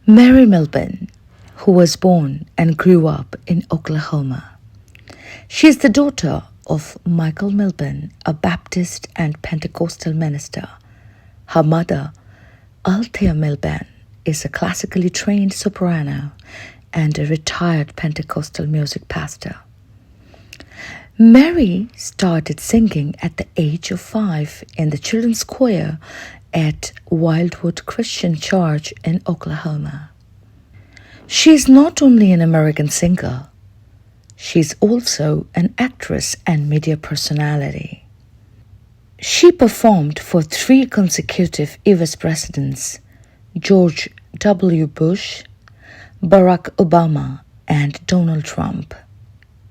Mary Millben, who was born and grew up in Oklahoma. She is the daughter of Michael Millben, a Baptist and Pentecostal minister. Her mother, Althea Millben, is a classically trained soprano and a retired Pentecostal music pastor. Mary started singing at the age of 5 in the children's choir at Wildwood Christian Church in Oklahoma. She is not only an American singer, she is also an actress and media personality. She performed for 3 consecutive US presidents, George W. Bush, Barack Obama, and Donald Trump.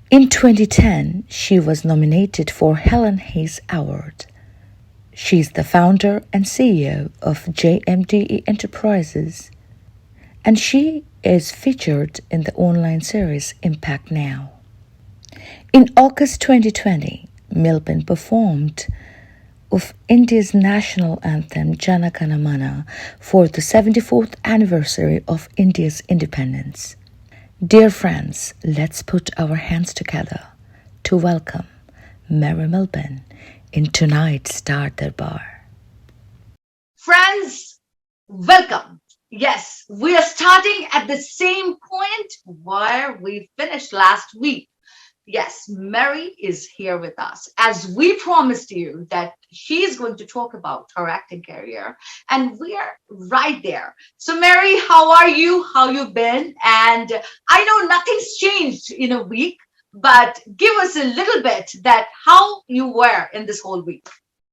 In 2010, she was nominated for Helen Hayes Award. She is the founder and CEO of JMDE Enterprises, and she is featured in the online series Impact Now. In August 2020, Millben performed of India's national anthem Jana Gana Mana for the 74th anniversary of India's independence. Dear friends, let's put our hands together to welcome Mary Millben in tonight's Darbar. Friends, welcome. Yes, we are starting at the same point where we finished last week. Yes, Mary is here with us as we promised you that she is going to talk about her acting career, and we are right there. So, Mary, how are you? How you been? And I know nothing's changed in a week, but give us a little bit that how you were in this whole week.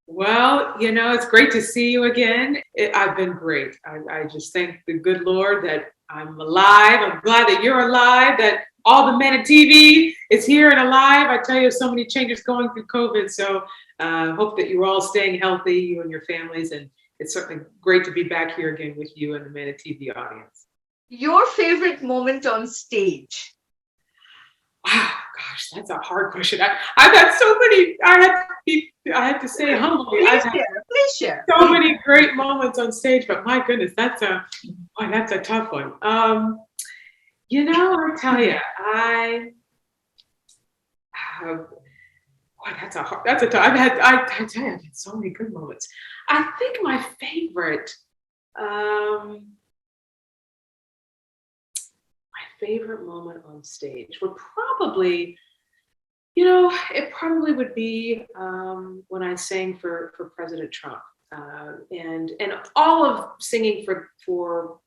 Well, it's great to see you again. I've been great. I just thank the good Lord that I'm alive. I'm glad that you're alive, that all the men in TV is here and alive. I tell you, so many changes going through COVID. So hope that you're all staying healthy, you and your families. And it's certainly great to be back here again with you and the men in TV audience. Your favorite moment on stage? Wow, gosh, that's a hard question. I've had so many. I have to say humbly, Please share. So many great moments on stage, but my goodness, that's a tough one. I tell you, that's a tough. I tell you, I've had so many good moments. I think my favorite moment on stage would probably, it probably would be when I sang for President Trump, and all of singing for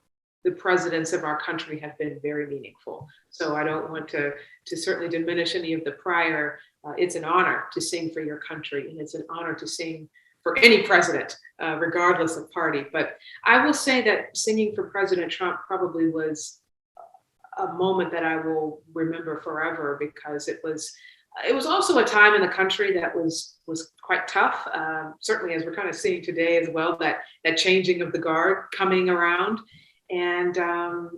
the presidents of our country have been very meaningful. So I don't want to certainly diminish any of the prior. It's an honor to sing for your country, and it's an honor to sing for any president, regardless of party. But I will say that singing for President Trump probably was a moment that I will remember forever, because it was also a time in the country that was quite tough. Certainly, as we're kind of seeing today as well, that changing of the guard coming around, and the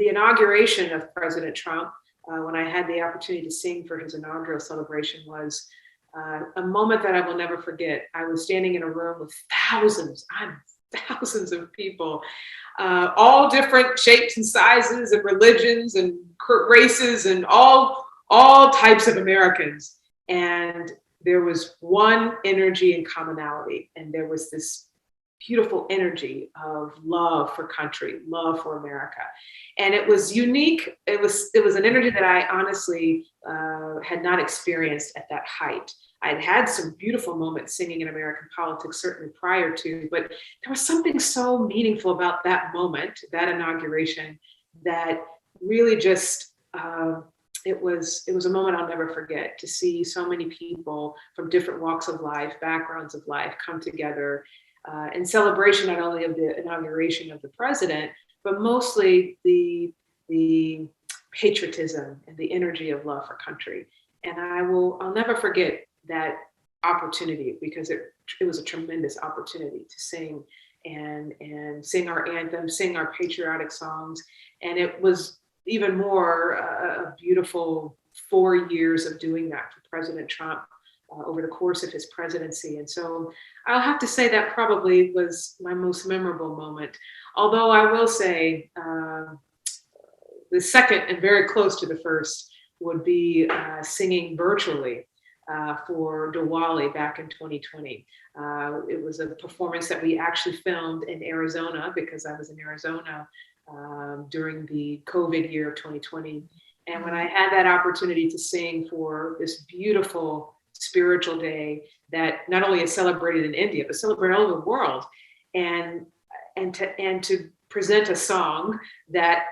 inauguration of President Trump, when I had the opportunity to sing for his inaugural celebration, was a moment that I will never forget. I was standing in a room with thousands of people, all different shapes and sizes and religions and races and all types of Americans. And there was one energy and commonality, and there was this beautiful energy of love for country, love for America. And it was unique. It was an energy that I honestly had not experienced at that height. I'd had some beautiful moments singing in American politics, certainly prior to, but there was something so meaningful about that moment, that inauguration, that really just, it was a moment I'll never forget, to see so many people from different walks of life, backgrounds of life, come together in celebration not only of the inauguration of the president, but mostly the patriotism and the energy of love for country. And I'll never forget that opportunity, because it was a tremendous opportunity to sing and sing our anthem, sing our patriotic songs. And it was even more a beautiful 4 years of doing that for President Trump, over the course of his presidency. And so I'll have to say that probably was my most memorable moment. Although I will say the second and very close to the first would be singing virtually for Diwali back in 2020. It was a performance that we actually filmed in Arizona because I was in Arizona during the COVID year of 2020. And when I had that opportunity to sing for this beautiful spiritual day that not only is celebrated in India, but celebrated all over the world, and to present a song that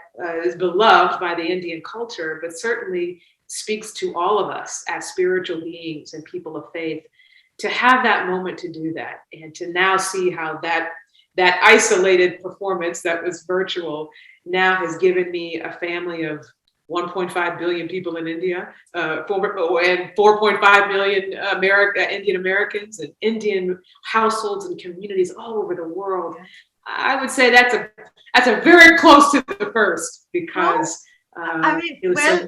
is beloved by the Indian culture, but certainly speaks to all of us as spiritual beings and people of faith, to have that moment to do that, and to now see how that isolated performance that was virtual now has given me a family of 1.5 billion people in India, and 4.5 million Indian Americans, and Indian households and communities all over the world. I would say that's a very close to the first, because it was so.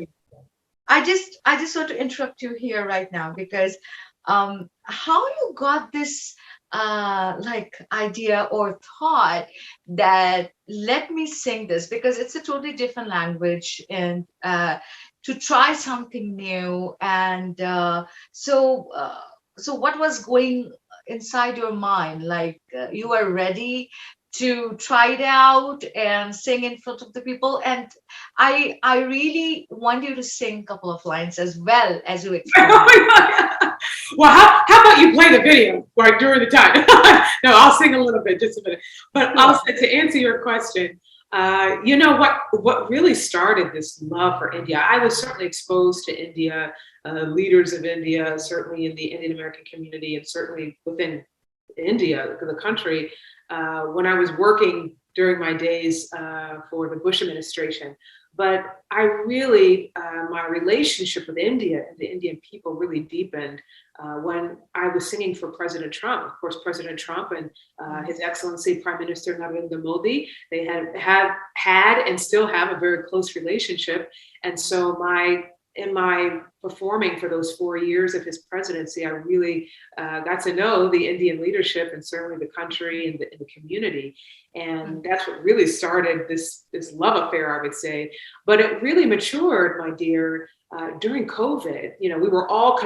I just want to interrupt you here right now, because how you got this like idea or thought that let me sing this, because it's a totally different language, and to try something new, and so what was going inside your mind? Like you were ready to try it out and sing in front of the people, and I really want you to sing a couple of lines as well as you explain. Well, how about you play the video right during the time? No, I'll sing a little bit, just a minute. But also, to answer your question, you know what really started this love for India? I was certainly exposed to India, leaders of India, certainly in the Indian American community, and certainly within India, the country, when I was working during my days for the Bush administration. But I really, my relationship with India and the Indian people really deepened when I was singing for President Trump. Of course, President Trump and His Excellency Prime Minister Narendra Modi, they had and still have a very close relationship. And so in my performing for those 4 years of his presidency, I really got to know the Indian leadership, and certainly the country and the community. And that's what really started this love affair, I would say. But it really matured, my dear, during COVID. You know, we were all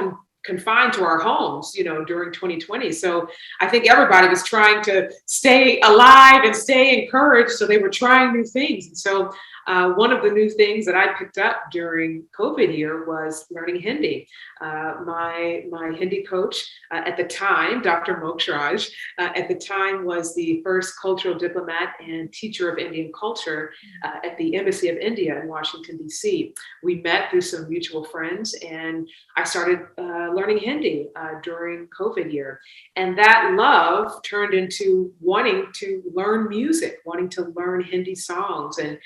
confined to our homes, you know, during 2020. So I think everybody was trying to stay alive and stay encouraged. So they were trying new things. And so one of the new things that I picked up during COVID year was learning Hindi. My Hindi coach at the time, Dr. Mokshraj, at the time was the first cultural diplomat and teacher of Indian culture at the Embassy of India in Washington, D.C. We met through some mutual friends, and I started learning Hindi during COVID year. And that love turned into wanting to learn music, wanting to learn Hindi songs. And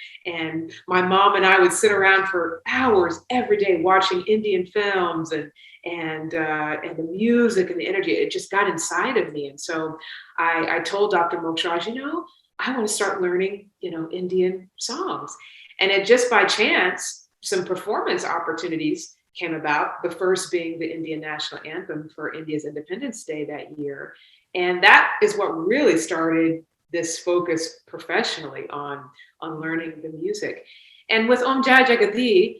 my mom and I would sit around for hours every day watching Indian films, and the music and the energy. It just got inside of me. And so I told Dr. Mokshraj, you know, I want to start learning, you know, Indian songs. And it just by chance, some performance opportunities came about, the first being the Indian national anthem for India's Independence Day that year. And that is what really started this focus professionally on learning the music. And with Om Jai Jagadi,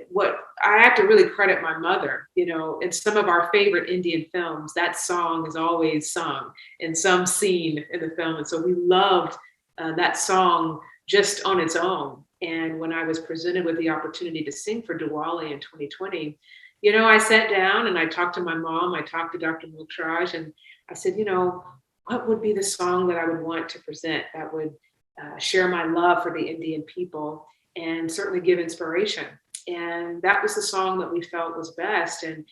what I have to really credit my mother. You know, in some of our favorite Indian films, that song is always sung in some scene in the film. And so we loved that song just on its own. And when I was presented with the opportunity to sing for Diwali in 2020, you know, I sat down and I talked to my mom, I talked to Dr. Mokshraj, and I said, you know, what would be the song that I would want to present that would share my love for the Indian people and certainly give inspiration? And that was the song that we felt was best. And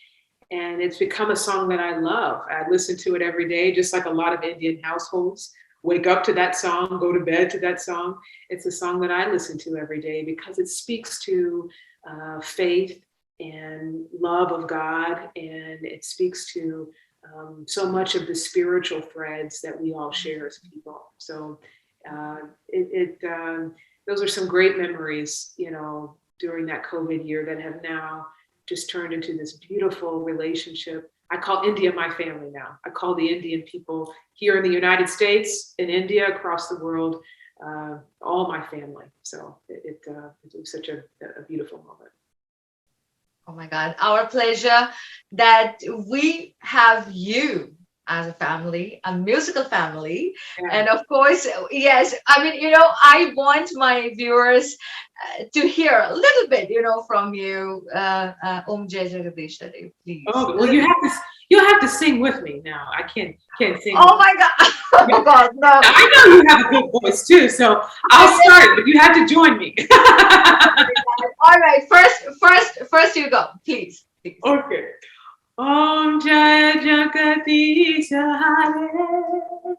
it's become a song that I love. I listen to it every day, just like a lot of Indian households wake up to that song, go to bed to that song. It's a song that I listen to every day because it speaks to faith and love of God. And it speaks to so much of the spiritual threads that we all share as people. So those are some great memories, you know, during that COVID year that have now just turned into this beautiful relationship. I call India my family now. I call the Indian people here in the United States, in India, across the world, all my family. So it was such a beautiful moment. Oh my God, our pleasure that we have you as a family, a musical family. Yeah. And of course, yes, I mean, I want my viewers to hear a little bit, from you, Jai Jagadish, please. Oh, well, you'll have to sing with me now. I can't sing. Oh my God. Oh God, no. I know you have a good voice too, so I'll start, but you have to join me. All right, first you go, please. Okay. Om Jai Jagadish Hare,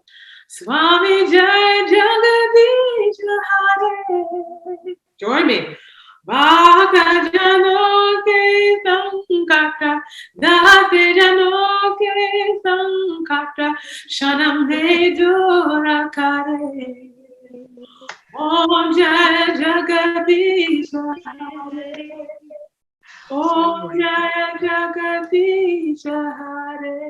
Swami Jai Jagadish Hare. Join me. Bhaka Jano Ke Sankata, Date Jano Ke Sankata, Shanam De Dura Kare. Om Jai Jagadish Hare. Om Jai Jagadish Hare.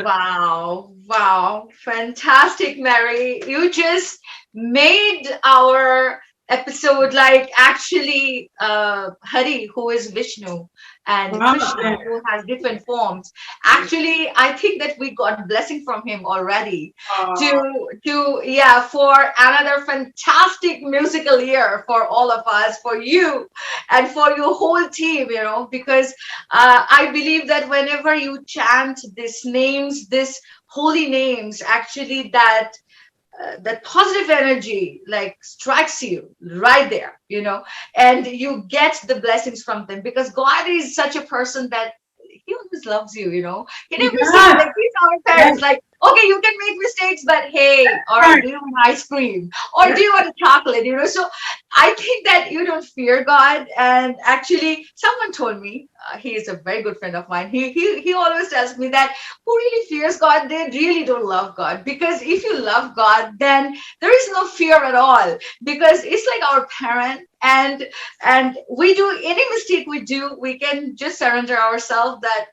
Wow, fantastic, Mary. You just made our episode like actually Hari, who is Vishnu, and Krishna, who has different forms. Actually, I think that we got blessing from him already for another fantastic musical year for all of us, for you and for your whole team, because I believe that whenever you chant these names, these holy names, actually that positive energy like strikes you right there, and you get the blessings from them, because God is such a person that he always loves you, he never says like he's our parents, like, okay, you can make mistakes, but hey, all right, do you want ice cream or do you want a chocolate, so I think that you don't fear God. And actually someone told me, he is a very good friend of mine, he always tells me that who really fears God, they really don't love God, because if you love God, then there is no fear at all, because it's like our parent, and we do any mistake we do, we can just surrender ourselves that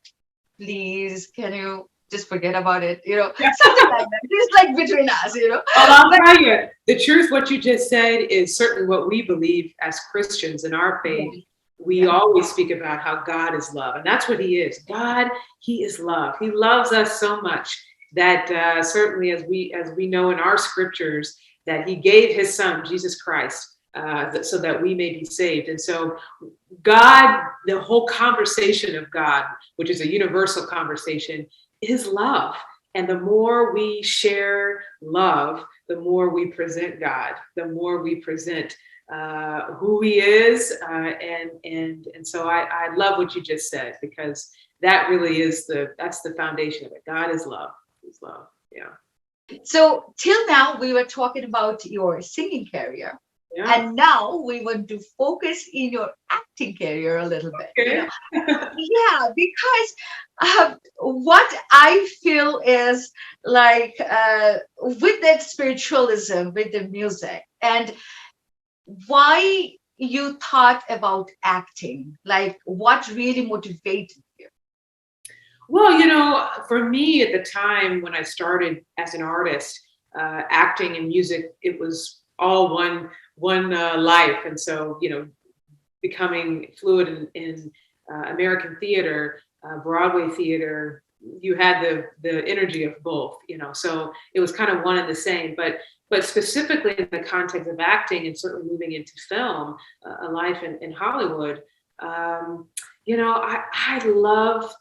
please can you just forget about it, something like that. It's like between us, Well, I'll tell you, the truth, what you just said is certainly what we believe as Christians in our faith. We always speak about how God is love, and that's what he is. God, he is love. He loves us so much that certainly as we know in our scriptures, that he gave his son, Jesus Christ, so that we may be saved. And so God, the whole conversation of God, which is a universal conversation, is love. And the more we share love, the more we present God, the more we present who he is. And so I love what you just said, because that really is that's the foundation of it. God is love. He's love. Yeah. So till now we were talking about your singing career. Yeah. And now we want to focus in your acting career a little bit. Okay. Yeah, because what I feel is like with that spiritualism, with the music, and why you thought about acting, like what really motivated you? Well, for me at the time when I started as an artist, acting and music, it was all one life. And so, becoming fluid in American theater, Broadway theater, you had the energy of both, so it was kind of one and the same. But specifically in the context of acting and certainly moving into film, a life in Hollywood, I love.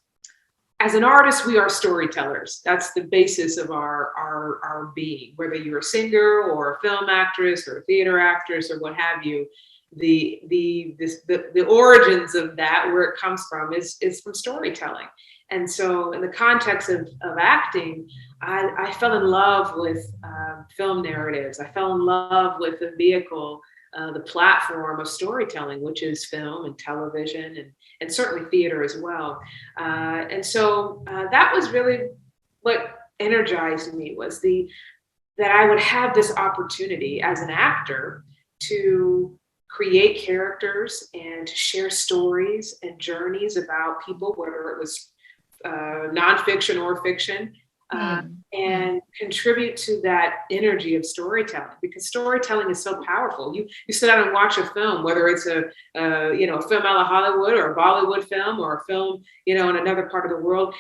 As an artist, we are storytellers. That's the basis of our being. Whether you're a singer or a film actress or a theater actress or what have you, the origins of that, where it comes from, is from storytelling. And so, in the context of acting, I fell in love with film narratives. I fell in love with the vehicle, the platform of storytelling, which is film and television and certainly theater as well. And so that was really what energized me, was that I would have this opportunity as an actor to create characters and to share stories and journeys about people, whether it was nonfiction or fiction, and contribute to that energy of storytelling, because storytelling is so powerful. You sit down and watch a film, whether it's a film out of Hollywood or a Bollywood film or a film in another part of the world.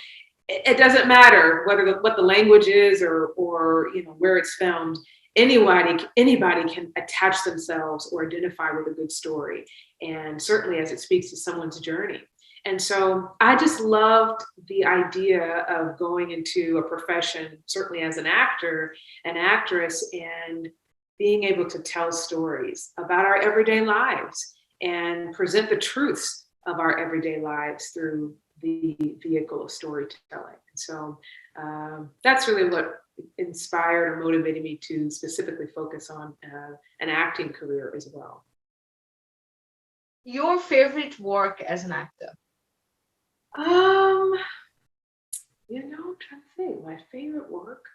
It doesn't matter what the language is or where it's filmed. Anybody can attach themselves or identify with a good story, and certainly as it speaks to someone's journey. And so I just loved the idea of going into a profession, certainly as an actor, an actress, and being able to tell stories about our everyday lives and present the truths of our everyday lives through the vehicle of storytelling. And so that's really what inspired or motivated me to specifically focus on an acting career as well. Your favorite work as an actor? I'm trying to think. My favorite work.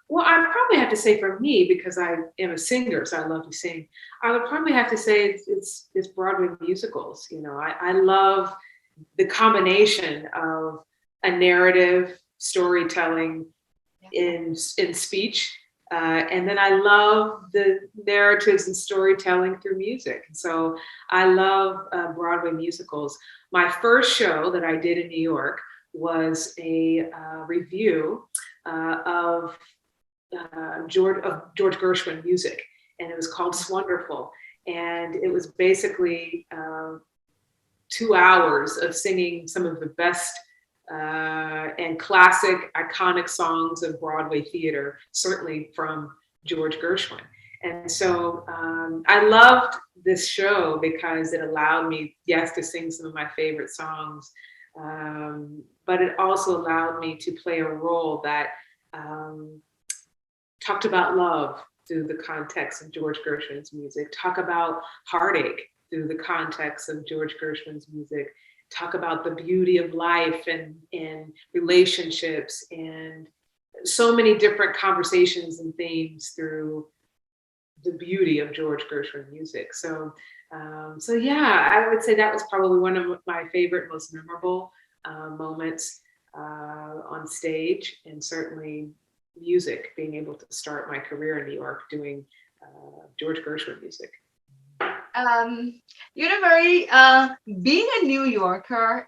Well, I'd probably have to say for me, because I am a singer, so I love to sing, I would probably have to say it's Broadway musicals. I love the combination of a narrative storytelling in speech, and then I love the narratives and storytelling through music. So I love Broadway musicals. My first show that I did in New York was a review of George Gershwin music, and it was called Swonderful. And it was basically 2 hours of singing some of the best and classic, iconic songs of Broadway theater, certainly from George Gershwin. And so I loved this show because it allowed me, yes, to sing some of my favorite songs, but it also allowed me to play a role that talked about love through the context of George Gershwin's music, talk about heartache through the context of George Gershwin's music, talk about the beauty of life and relationships and so many different conversations and themes through the beauty of George Gershwin music. So yeah, I would say that was probably one of my favorite, most memorable moments on stage, and certainly music, being able to start my career in New York doing George Gershwin music. Mary, being a New Yorker,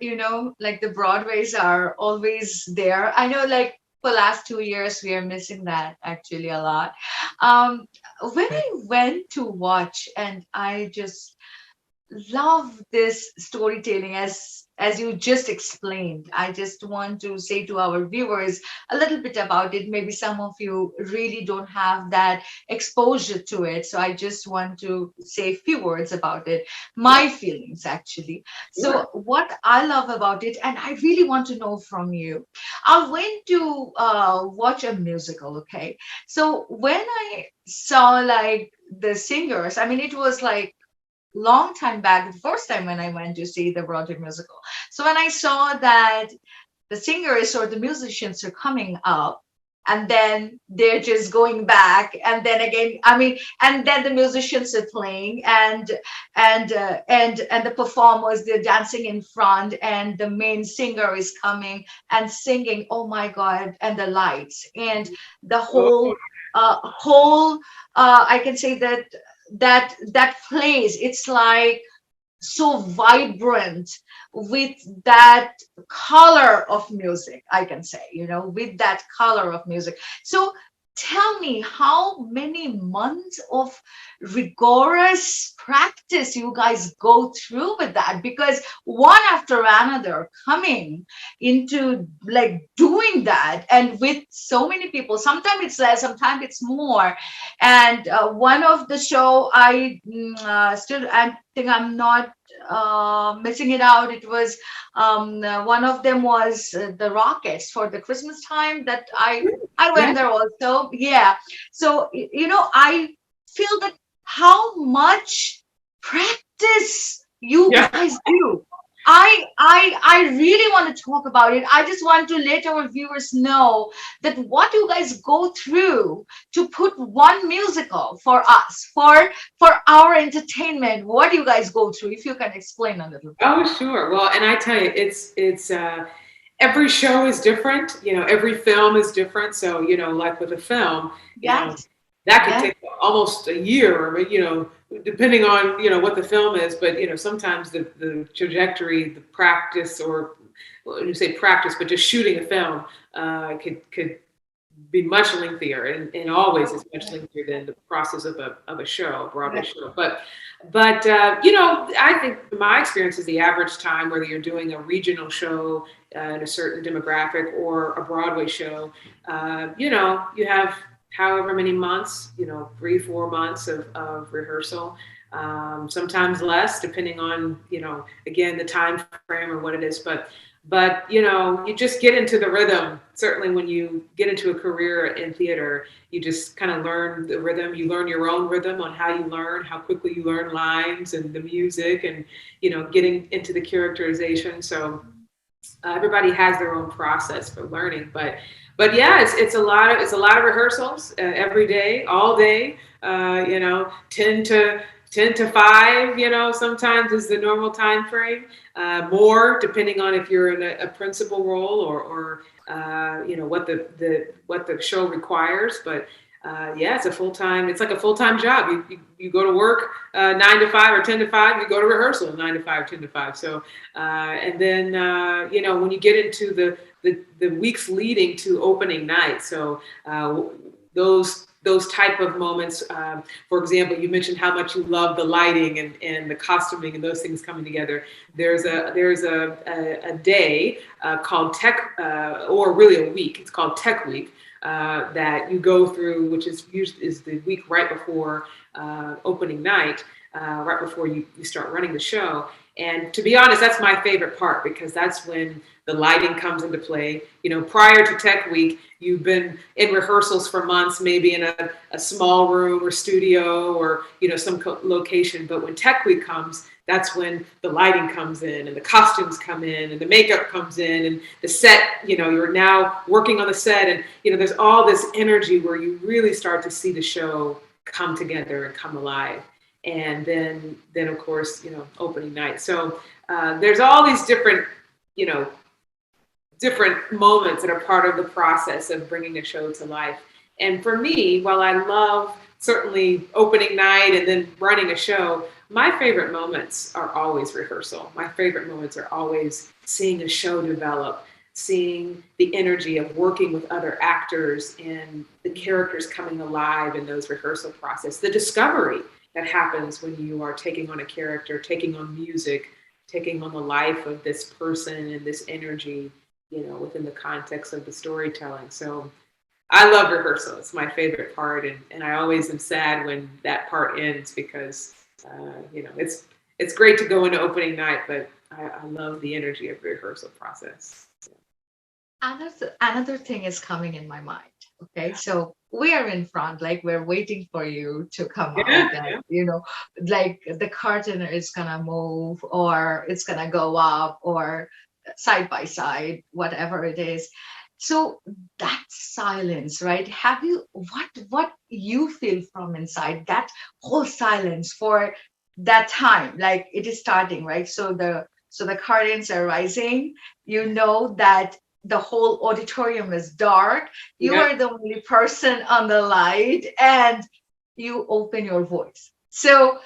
like the Broadways are always there. I know, like, for last 2 years, we are missing that actually a lot. When I went to watch, and I just love this storytelling as you just explained. I just want to say to our viewers a little bit about it. Maybe some of you really don't have that exposure to it, so I just want to say a few words about it, my feelings actually. So what I love about it, and I really want to know from you, I went to watch a musical. Okay, so when I saw like the singers, I mean, it was like long time back, the first time when I went to see the Broadway musical. So when I saw that the singers or the musicians are coming up, and then they're just going back, and then again, I mean, and then the musicians are playing, and the performers, they're dancing in front, and the main singer is coming and singing. Oh my God! And the lights and the whole I can say that place, it's like so vibrant with that color of music, I can say, with that color of music. So tell me, how many months of rigorous practice you guys go through with that? Because one after another coming into like doing that, and with so many people, sometimes it's less, sometimes it's more. And one of the show, I think I'm not missing it out. It was one of them was the Rockets for the Christmas time that I went there also. Yeah. So, I feel that how much practice you guys do. I really want to talk about it. I just want to let our viewers know that what you guys go through to put one musical for us, for our entertainment. What do you guys go through? If you can explain a little bit. Oh, sure. Well, and I tell you, it's every show is different. Every film is different. So, like with a film, Yes, that could yes, take almost a year, or, depending on, what the film is. But, sometimes the trajectory, the practice, or when you say practice, but just shooting a film could be much lengthier, and always is much lengthier than the process of a show, a Broadway right. show. But I think my experience is the average time, whether you're doing a regional show in a certain demographic or a Broadway show, you have however many months, 3, 4 months of rehearsal. Sometimes less, depending on, again, the time frame or what it is. But you just get into the rhythm. Certainly when you get into a career in theater, you just kind of learn the rhythm. You learn your own rhythm on how you learn, how quickly you learn lines and the music, and getting into the characterization. So everybody has their own process for learning. But yeah, it's a lot of rehearsals every day, all day. 10 to 5, sometimes is the normal time frame. More depending on if you're in a principal role, or what the show requires. But yeah, it's like a full-time job. You go to work 9 to 5 or 10 to 5. You go to rehearsal 9 to 5, 10 to 5. So and then when you get into the weeks leading to opening night. So those type of moments. For example, you mentioned how much you love the lighting and the costuming and those things coming together. There's a day called Tech, or really a week. It's called Tech Week. That you go through, which is the week right before opening night, right before you start running the show. And to be honest, that's my favorite part, because that's when the lighting comes into play. Prior to Tech Week, you've been in rehearsals for months, maybe in a small room or studio, or some location. But when Tech Week comes, that's when the lighting comes in, and the costumes come in, and the makeup comes in, and the set. You're now working on the set, and there's all this energy where you really start to see the show come together and come alive. And then of course, opening night. So there's all these you know different moments that are part of the process of bringing a show to life. And for me, while I love certainly opening night and then running a show, my favorite moments are always rehearsal. My favorite moments are always seeing a show develop, seeing the energy of working with other actors and the characters coming alive in those rehearsal process, the discovery that happens when you are taking on a character, taking on music, taking on the life of this person and this energy, within the context of the storytelling. So I love rehearsal. It's my favorite part. And I always am sad when that part ends, because, it's great to go into opening night, but I love the energy of the rehearsal process. So. Another thing is coming in my mind. Okay, so we are in front, like we're waiting for you to come Yeah, out, and yeah. like the curtain is gonna move, or it's gonna go up, or side by side, whatever it is. So that silence, right? Have you what you feel from inside that whole silence for that time? Like it is starting, right? So the curtains are rising. You know that the whole auditorium is dark. You Yeah. are the only person on the light, and you open your voice. So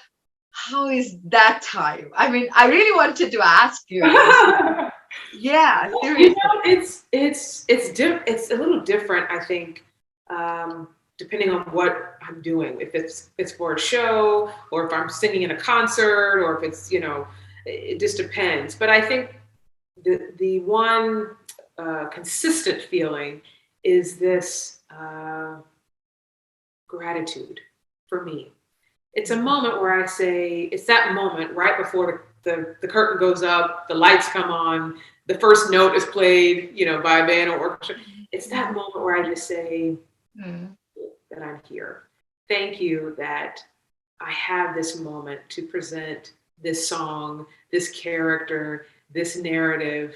how is that time? I mean, I really wanted to ask you this. Yeah, seriously. It's a little different, I think, depending on what I'm doing. If it's for a show, or if I'm singing in a concert, or if it's it just depends. But I think the one consistent feeling is this gratitude for me. It's a moment where I say, it's that moment right before the curtain goes up, the lights come on, the first note is played, by a band or orchestra. It's that moment where I just say Mm, that I'm here. Thank you that I have this moment to present this song, this character, this narrative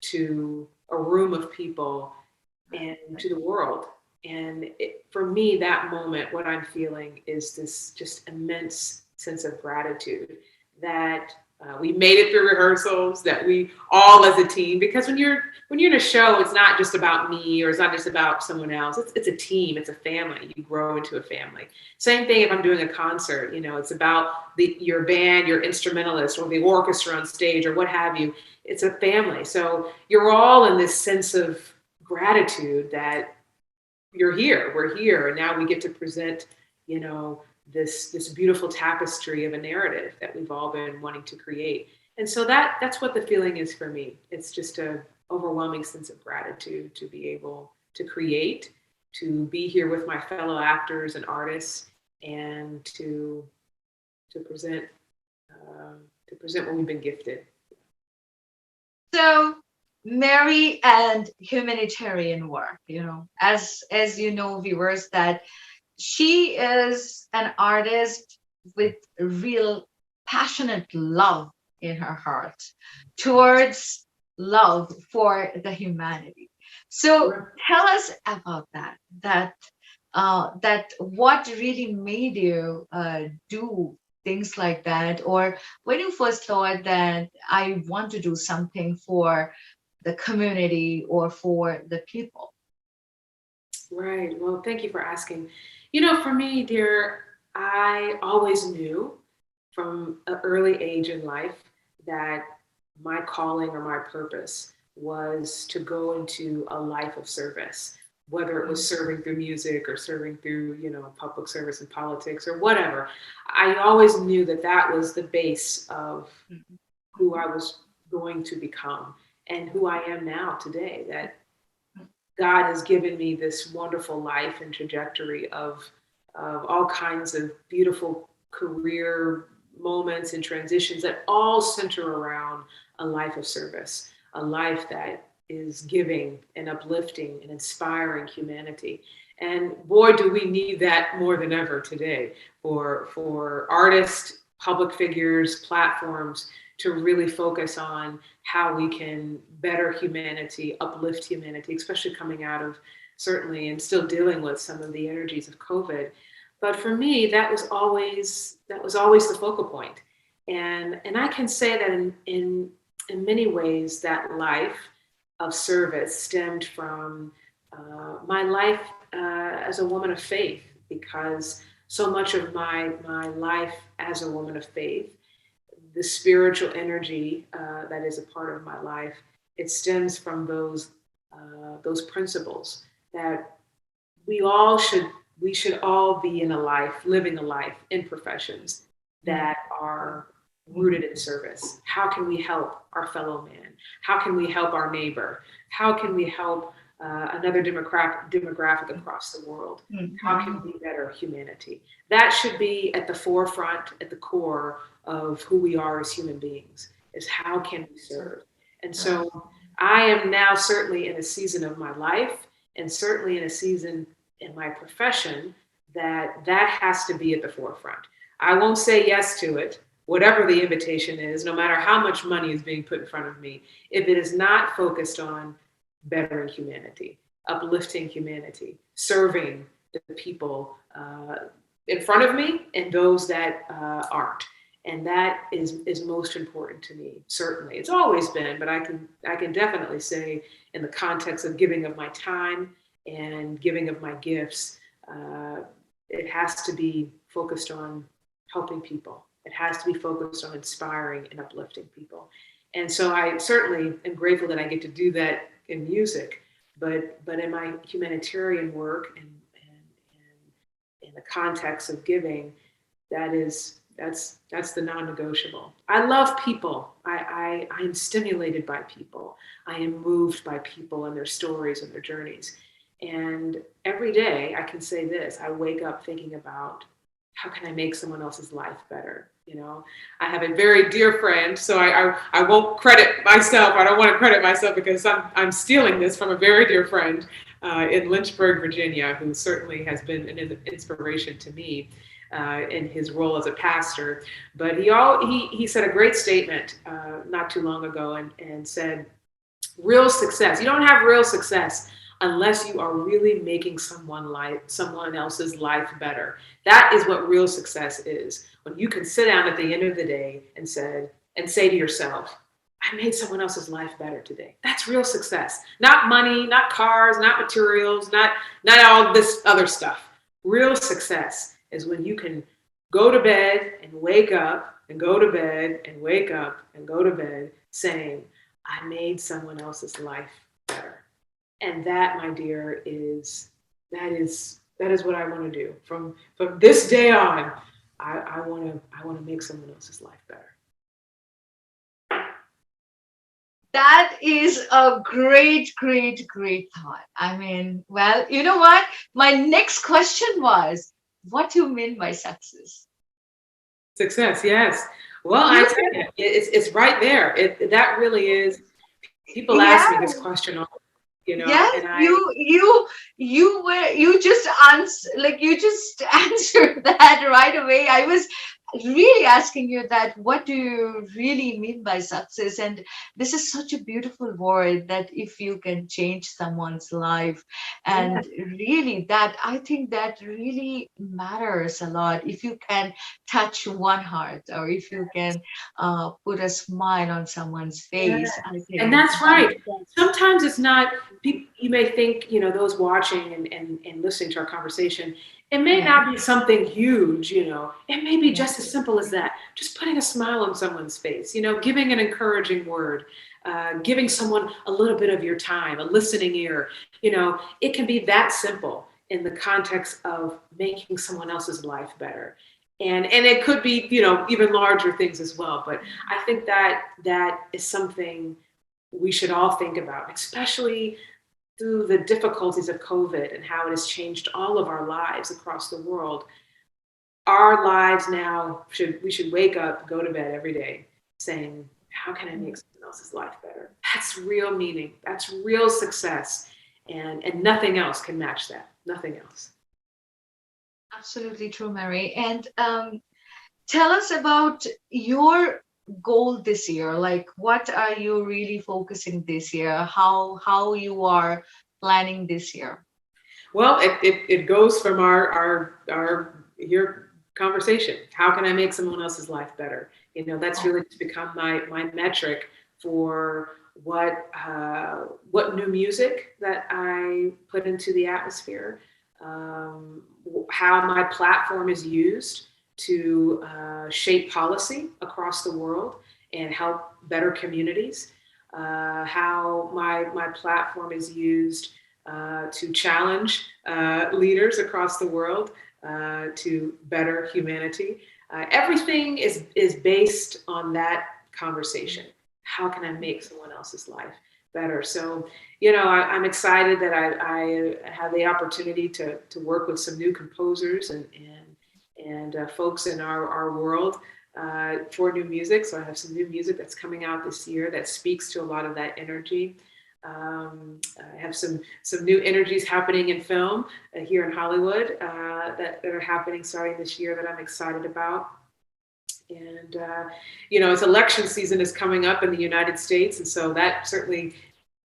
to a room of people and to the world. And for me, that moment, what I'm feeling is this just immense sense of gratitude that we made it through rehearsals, that we all as a team, because when you're in a show, it's not just about me or it's not just about someone else. It's a team, it's a family. You grow into a family. Same thing if I'm doing a concert, it's about your band, your instrumentalist, or the orchestra on stage, or what have you. It's a family. So you're all in this sense of gratitude that we're here, and now we get to present, this beautiful tapestry of a narrative that we've all been wanting to create. And so that's what the feeling is for me. It's just a overwhelming sense of gratitude to be able to create, to be here with my fellow actors and artists, and to present what we've been gifted. So Mary and Humanitarian Work, as you know, viewers, that she is an artist with real passionate love in her heart towards love for the humanity. So tell us about that what really made you do things like that, or when you first thought that I want to do something for the community or for the people. Right. Well, thank you for asking. For me, dear, I always knew from an early age in life that my calling or my purpose was to go into a life of service, whether it was serving through music or serving through, public service and politics or whatever. I always knew that was the base of who I was going to become and who I am now today, that God has given me this wonderful life and trajectory of all kinds of beautiful career moments and transitions that all center around a life of service, a life that is giving and uplifting and inspiring humanity. And boy, do we need that more than ever today for artists, public figures, platforms to really focus on how we can better humanity, uplift humanity, especially coming out of certainly and still dealing with some of the energies of COVID. But for me, that was always the focal point. And I can say that in many ways that life of service stemmed from my life as a woman of faith, because so much of my life as a woman of faith, the spiritual energy that is a part of my life, it stems from those principles that we should all be living a life in professions that are rooted in service. How can we help our fellow man? How can we help our neighbor? How can we help another demographic across the world? How can we better humanity? That should be at the forefront, at the core of who we are as human beings, is how can we serve? And so I am now certainly in a season of my life, and certainly in a season in my profession, that has to be at the forefront. I won't say yes to it, whatever the invitation is, no matter how much money is being put in front of me, if it is not focused on bettering humanity, uplifting humanity, serving the people in front of me and those that aren't. And that is most important to me, certainly. It's always been, but I can definitely say in the context of giving of my time and giving of my gifts, it has to be focused on helping people. It has to be focused on inspiring and uplifting people. And so I certainly am grateful that I get to do that in music, but in my humanitarian work and in the context of giving, that's the non-negotiable. I love people. I am stimulated by people. I am moved by people and their stories and their journeys. And every day I can say this, I wake up thinking about how can I make someone else's life better? I have a very dear friend, so I won't credit myself. I don't want to credit myself because I'm stealing this from a very dear friend in Lynchburg, Virginia, who certainly has been an inspiration to me. in his role as a pastor. But he said a great statement not too long ago, and said, real success. You don't have real success unless you are really making someone else's life better. That is what real success is. When you can sit down at the end of the day and say to yourself, I made someone else's life better today. That's real success. Not money, not cars, not materials, not all this other stuff. Real success is when you can go to bed and wake up and go to bed and wake up and go to bed saying, I made someone else's life better. And that, my dear, that is what I want to do. From this day on, I want to make someone else's life better. That is a great, great, great thought. I mean, well, you know what? My next question was, what do you mean by success? Success, yes. Well, I tell you, it's right there. That really is. People ask me this question all, Yes, and you just answered that right away. I was really asking you that, what do you really mean by success? And this is such a beautiful word, that if you can change someone's life, and really, that I think that really matters a lot. If you can touch one heart, or if you can put a smile on someone's face, I and think that's right. Sometimes it's not. You may think, those watching and listening to our conversation, it may not be something huge, It may be just as simple as that. Just putting a smile on someone's face, giving an encouraging word, giving someone a little bit of your time, a listening ear. It can be that simple in the context of making someone else's life better. And it could be, even larger things as well. But I think that is something we should all think about, especially through the difficulties of COVID and how it has changed all of our lives across the world. Our lives now, we should wake up, go to bed every day saying, how can I make someone else's life better? That's real meaning. That's real success. And nothing else can match that. Nothing else. Absolutely true, Mary. And tell us about your goal this year. Like, what are you really focusing this year? How you are planning this year? Well, it goes from your conversation. How can I make someone else's life better? That's really become my metric for what new music that I put into the atmosphere, how my platform is used to shape policy across the world and help better communities, how my platform is used to challenge leaders across the world to better humanity. Everything is based on that conversation. How can I make someone else's life better? So, I'm excited that I have the opportunity to work with some new composers and folks in our world for new music. So I have some new music that's coming out this year that speaks to a lot of that energy. I have some new energies happening in film here in Hollywood that are happening starting this year that I'm excited about. And, it's election season is coming up in the United States. And so that certainly,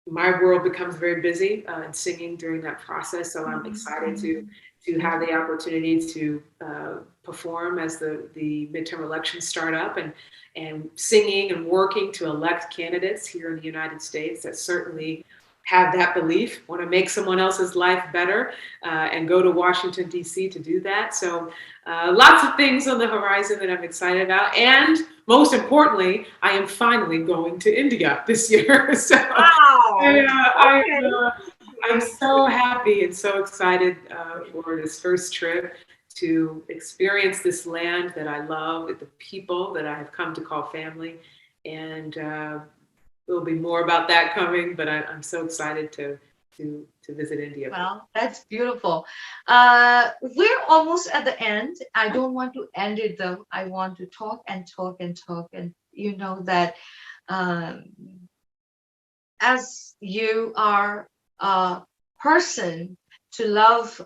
my world becomes very busy in singing during that process. So I'm excited to have the opportunity to perform as the midterm elections start up, and singing and working to elect candidates here in the United States that certainly have that belief, want to make someone else's life better, and go to Washington, D.C. to do that. So lots of things on the horizon that I'm excited about. And most importantly, I am finally going to India this year. So I'm so happy and so excited for this first trip to experience this land that I love, with the people that I have come to call family. And there'll be more about that coming, but I'm so excited to visit India. Well, that's beautiful. We're almost at the end. I don't want to end it though. I want to talk and talk and talk. And you know that as you are a person to love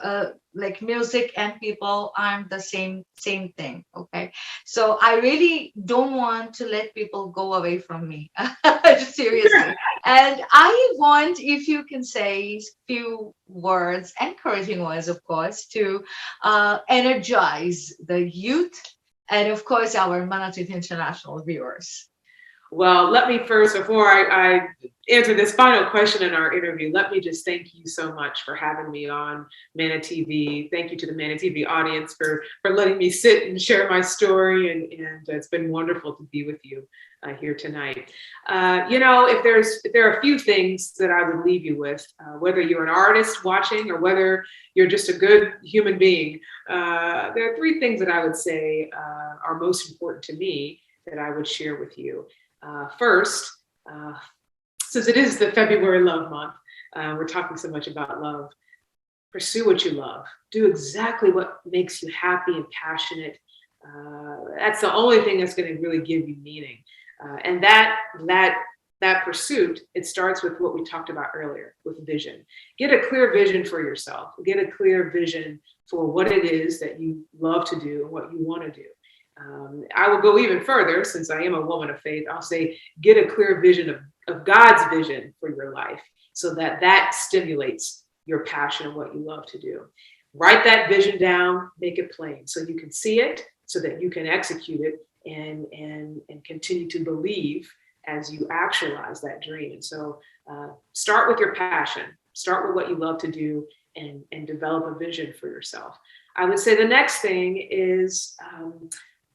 like music and people. I'm the same thing. Okay, so I really don't want to let people go away from me. Seriously. And I want, if you can say few words, encouraging words, of course, to energize the youth and, of course, our Manatee International viewers. Well, let me first, before I answer this final question in our interview, let me just thank you so much for having me on Mana TV. Thank you to the Mana TV audience for letting me sit and share my story. And it's been wonderful to be with you here tonight. You know, if there are a few things that I would leave you with, whether you're an artist watching or whether you're just a good human being, there are three things that I would say are most important to me that I would share with you. First, since it is the February Love Month, we're talking so much about love. Pursue what you love. Do exactly what makes you happy and passionate. That's the only thing that's going to really give you meaning. And that pursuit, it starts with what we talked about earlier, with vision. Get a clear vision for yourself. Get a clear vision for what it is that you love to do and what you want to do. I will go even further, since I am a woman of faith. I'll say, get a clear vision of God's vision for your life, so that stimulates your passion and what you love to do. Write that vision down, make it plain so you can see it, so that you can execute it and continue to believe as you actualize that dream. And so start with your passion, start with what you love to do, and develop a vision for yourself. I would say the next thing is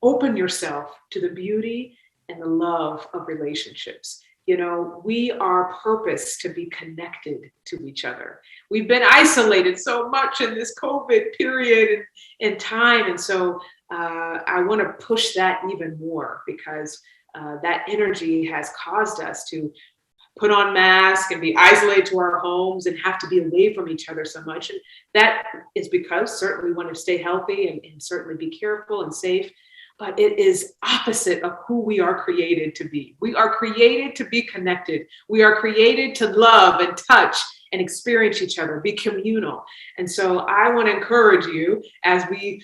open yourself to the beauty and the love of relationships. You know, we are purposed to be connected to each other. We've been isolated so much in this COVID period and time. And so I want to push that even more, because that energy has caused us to put on masks and be isolated to our homes and have to be away from each other so much. And that is because certainly we want to stay healthy and certainly be careful and safe. But it is opposite of who we are created to be. We are created to be connected. We are created to love and touch and experience each other, be communal. And so I want to encourage you, as we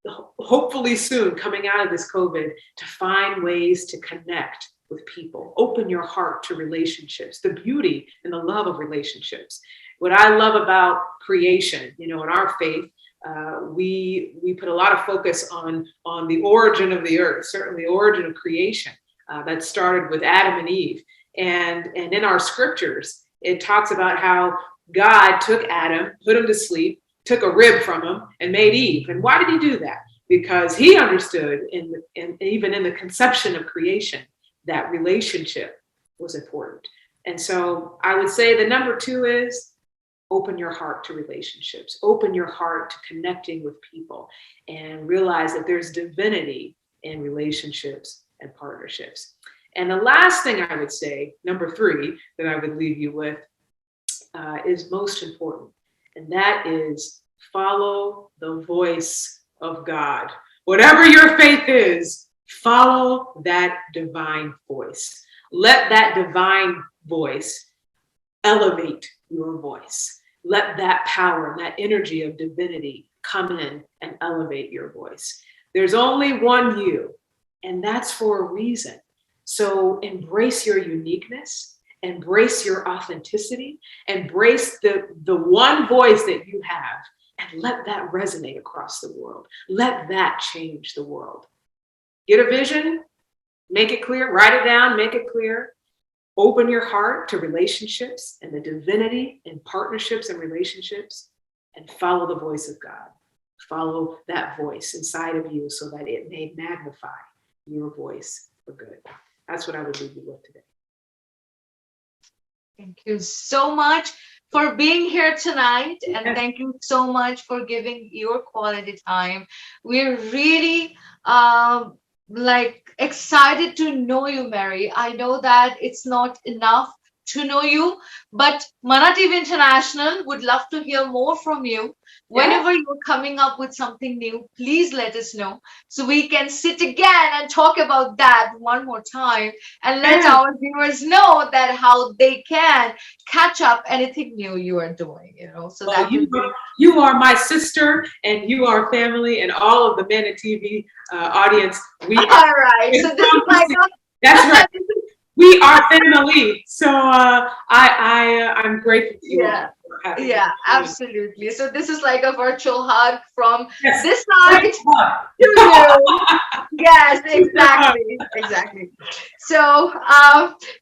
hopefully soon coming out of this COVID, to find ways to connect with people. Open your heart to relationships, the beauty and the love of relationships. What I love about creation, you know, in our faith, we put a lot of focus on the origin of the earth, certainly the origin of creation that started with Adam and Eve. And in our scriptures, it talks about how God took Adam, put him to sleep, took a rib from him, and made Eve. And why did he do that? Because he understood, even in the conception of creation, that relationship was important. And so I would say the number two is open your heart to relationships, open your heart to connecting with people, and realize that there's divinity in relationships and partnerships. And the last thing I would say, number three, that I would leave you with is most important. And that is follow the voice of God. Whatever your faith is, follow that divine voice. Let that divine voice elevate your voice. Let that power, that energy of divinity come in and elevate your voice. There's only one you, and that's for a reason. So embrace your uniqueness, embrace your authenticity, embrace the one voice that you have, and let that resonate across the world. Let that change the world. Get a vision, make it clear, write it down, make it clear. Open your heart to relationships and the divinity in partnerships and relationships, and follow the voice of God. Follow that voice inside of you so that it may magnify your voice for good. That's what I would leave you with today. Thank you so much for being here tonight. And thank you so much for giving your quality time. We're really excited to know you, Mary. I know that it's not enough to know you, but Mana TV International would love to hear more from you. Whenever you're coming up with something new, please let us know so we can sit again and talk about that one more time and let our viewers know that how they can catch up anything new you are doing, So Well, that would be you are my sister, and you are family, and all of the Men in TV audience. We are. all right. So this is like That's right. We are family. So I'm grateful to you all. Yeah, absolutely. So this is like a virtual hug from Yes. this side to you. Yes, exactly. So,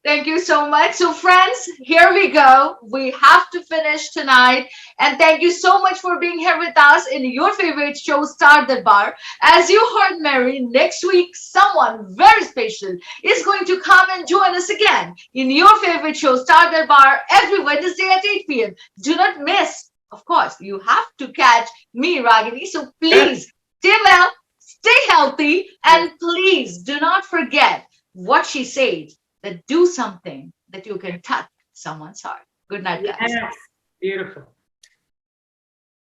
thank you so much. So, friends, here we go. We have to finish tonight. And thank you so much for being here with us in your favorite show, Star Darbar. As you heard Mary, next week, someone very special is going to come and join us again in your favorite show, Star Darbar, every Wednesday at 8 p.m. Do not miss. Of course, you have to catch me, Ragini. So, please stay well, stay healthy, and please do not forget what she said, that do something that you can touch someone's heart. Good night, guys. Yes. Beautiful.